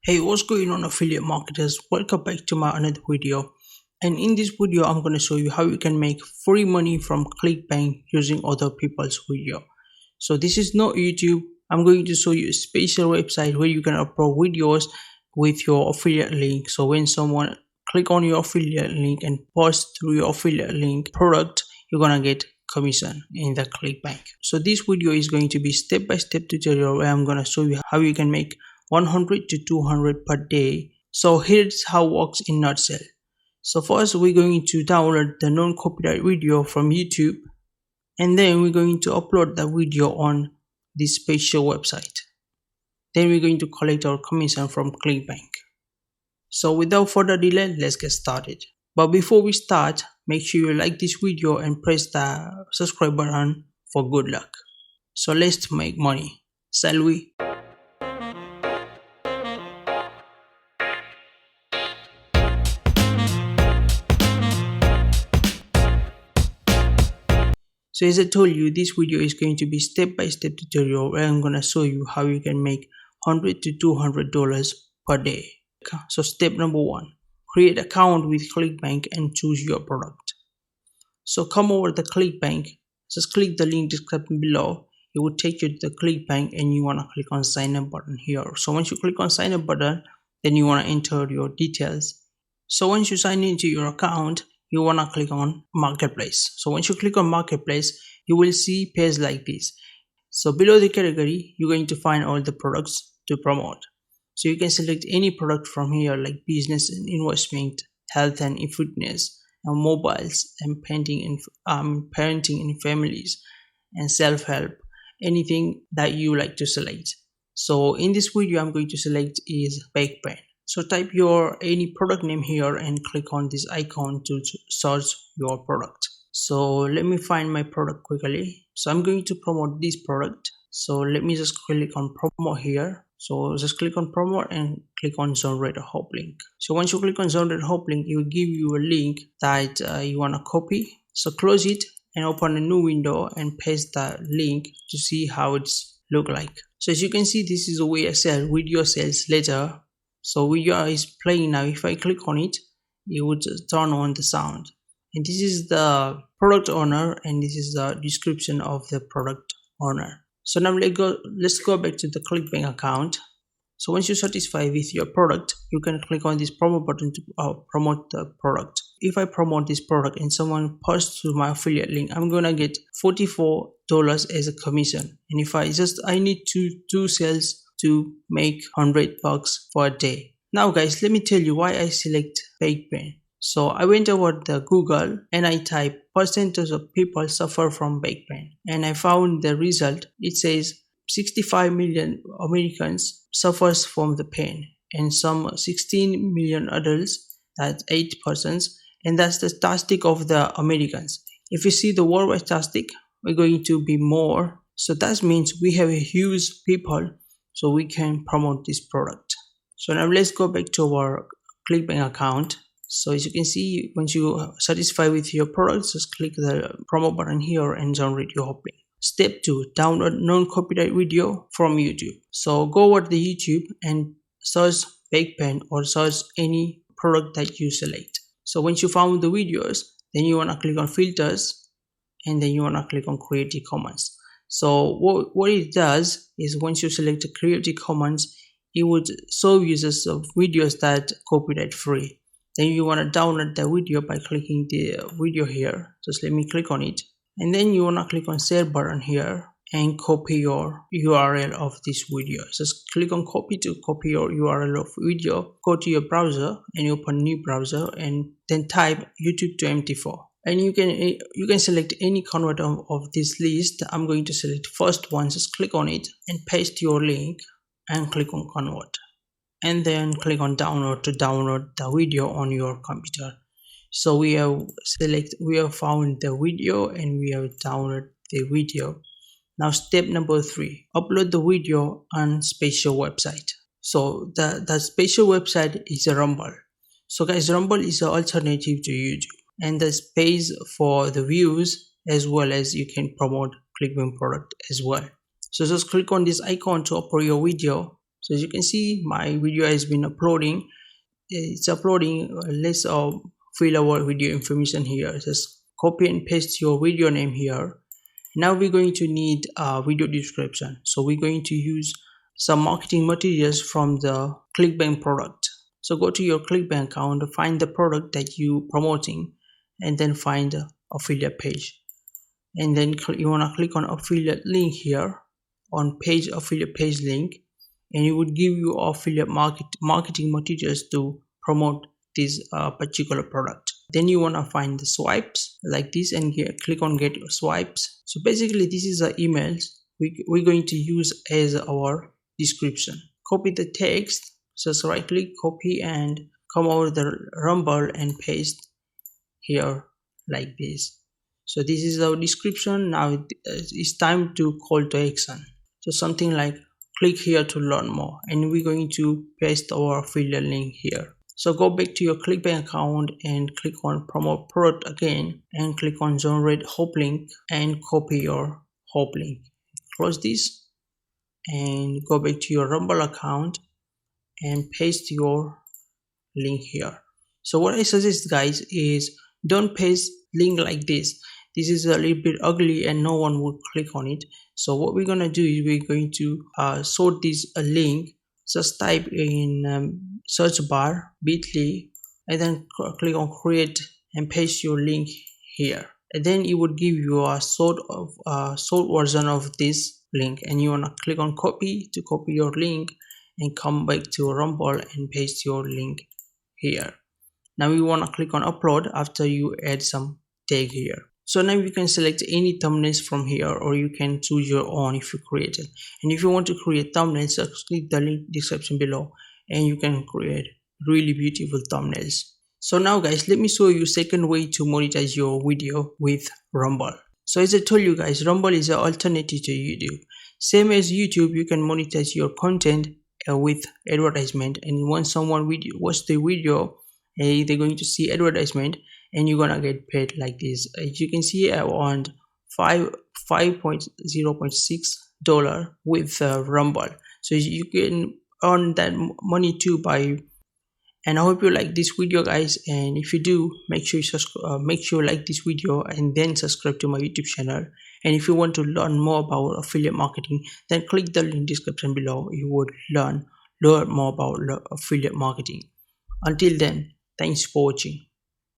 Hey, what's going on, affiliate marketers? Welcome back to my another video. And in this video, I'm going to show you how you can make free money from ClickBank using other people's video. So this is not YouTube. I'm going to show you a special website where you can upload videos with your affiliate link. So when someone click on your affiliate link and post through your affiliate link product, you're going to get commission in the ClickBank. So this video is going to be step-by-step tutorial where I'm going to show you how you can make 100 to 200 per day. So here's how it works in nutshell. So first we're going to download the non-copyright video from YouTube, and then we're going to upload the video on this special website. Then we're going to collect our commission from ClickBank. So without further delay, let's get started. But before we start, make sure you like this video and press the subscribe button for good luck. So let's make money, shall we? So as I told you, this video is going to be step-by-step tutorial where I'm going to show you how you can make $100 to $200 per day. So step number 1, create account with ClickBank and choose your product. So come over the ClickBank, just click the link description below. It will take you to the ClickBank and you want to click on sign up button here. So once you click on sign up button, then you want to enter your details. So once you sign into your account, you want to click on marketplace. So once you click on marketplace, you will see page like this. So below the category, you're going to find all the products to promote. So you can select any product from here, like business and investment, health and fitness, and mobiles and parenting and families, and self-help, anything that you like to select. So in this video, I'm going to select is back pain. So type your any product name here and click on this icon to search your product. So let me find my product quickly. So I'm going to promote this product. So let me just click on promote here. So just click on promote and click on generate a hop link. So once you click on generate hop link, it will give you a link that you want to copy. So close it and open a new window and paste the link to see how it's look like. So as you can see, this is the way I sell video sales later. So video is playing now. If I click on it, it would turn on the sound. And this is the product owner and this is the description of the product owner. So now let's go back to the ClickBank account. So once you're satisfied with your product, you can click on this promo button to promote the product. If I promote this product and someone posts to my affiliate link, I'm gonna get $44 as a commission. And if I need to do sales to make $100 for a day. Now guys, let me tell you why I select back pain. So I went over the Google and I typed percentage of people suffer from back pain, and I found the result. It says 65 million Americans suffers from the pain, and some 16 million adults, that's 8%, and that's the statistic of the Americans. If you see the worldwide statistic, we're going to be more. So that means we have a huge people, so we can promote this product. So now let's go back to our ClickBank account. So as you can see, once you satisfy with your products, just click the promo button here and generate your hop link. Step 2, download non-copyright video from YouTube. So go over the YouTube and search back pain or search any product that you select. So once you found the videos, then you want to click on filters and then you want to click on Creative Commons. So what it does is once you select the Creative Commons, it would show users of videos that copyright free. Then you want to download the video by clicking the video here. Just let me click on it. And then you want to click on share button here and copy your URL of this video. Just click on copy to copy your URL of video. Go to your browser and open new browser and then type YouTube to MT4. And you can select any converter of this list. I'm going to select first one. Just click on it and paste your link and click on convert. And then click on download to download the video on your computer. So we have found the video and we have downloaded the video. Now step number 3, upload the video on special website. So the special website is a Rumble. So guys, Rumble is an alternative to YouTube, and the space for the views as well as you can promote ClickBank product as well. So just click on this icon to upload your video. So as you can see, my video has been uploading. It's uploading. Let's fill our video information here. Just copy and paste your video name here. Now we're going to need a video description. So we're going to use some marketing materials from the ClickBank product. So go to your ClickBank account, find the product that you promoting, and then find the affiliate page. And then you want to click on affiliate link here on page affiliate page link, and it would give you affiliate marketing materials to promote this particular product. Then you want to find the swipes like this and click on get swipes. So basically this is the emails we're going to use as our description. Copy the text, just right click, copy, and come over the Rumble and paste here like this. So this is our description. Now it's time to call to action. So something like click here to learn more, and we're going to paste our affiliate link here. So go back to your ClickBank account and click on promote product again, and click on generate hope link and copy your hope link. Close this and go back to your Rumble account and paste your link here. So what I suggest guys is don't paste link like this. This is a little bit ugly and no one would click on it. So what we're gonna do is we're going to sort this link. Just type in search bar bit.ly and then click on create and paste your link here, and then it would give you a short version of this link, and you want to click on copy to copy your link and come back to Rumble and paste your link here. Now you want to click on upload after you add some tag here. So now you can select any thumbnails from here, or you can choose your own if you create it. And if you want to create thumbnails, just click the link description below and you can create really beautiful thumbnails. So now guys, let me show you second way to monetize your video with Rumble. So as I told you guys, Rumble is an alternative to YouTube. Same as YouTube, you can monetize your content with advertisement, and once someone watch the video, they're going to see advertisement and you're gonna get paid like this. As you can see, I earned $5.06 with Rumble. So you can earn that money too by. And I hope you like this video guys, and if you do, make sure you like this video and then subscribe to my YouTube channel. And if you want to learn more about affiliate marketing, then click the link description below. You would learn more about affiliate marketing. Until then, thanks for watching.